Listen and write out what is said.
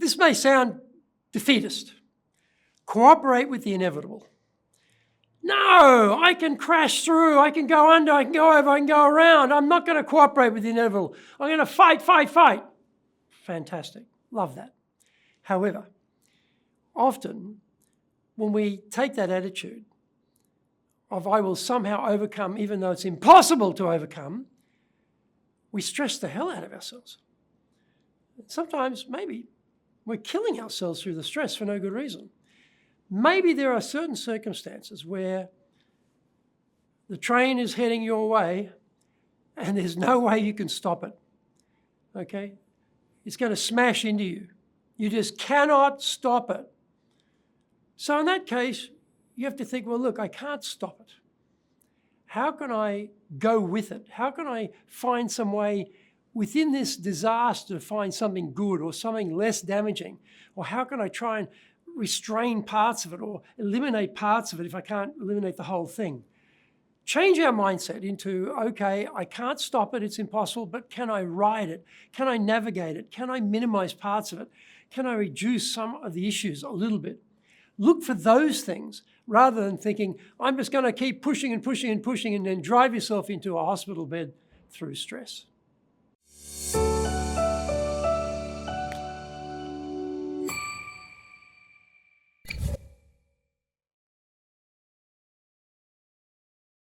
This may sound defeatist. Cooperate with the inevitable. No, I can crash through, I can go under, I can go over, I can go around. I'm not going to cooperate with the inevitable. I'm going to fight. Fantastic. Love that. However, often when we take that attitude of I will somehow overcome even though it's impossible to overcome, we stress the hell out of ourselves. Sometimes maybe we're killing ourselves through the stress for no good reason. Maybe there are certain circumstances where the train is heading your way and there's no way you can stop it, okay? It's going to smash into you. You just cannot stop it. So in that case, you have to think, well, look, I can't stop it. How can I go with it? How can I find some way within this disaster to find something good or something less damaging? Or how can I try and restrain parts of it or eliminate parts of it if I can't eliminate the whole thing? Change our mindset into, okay, I can't stop it, it's impossible, but can I ride it? Can I navigate it? Can I minimize parts of it? Can I reduce some of the issues a little bit? Look for those things rather than thinking, I'm just going to keep pushing and then drive yourself into a hospital bed through stress.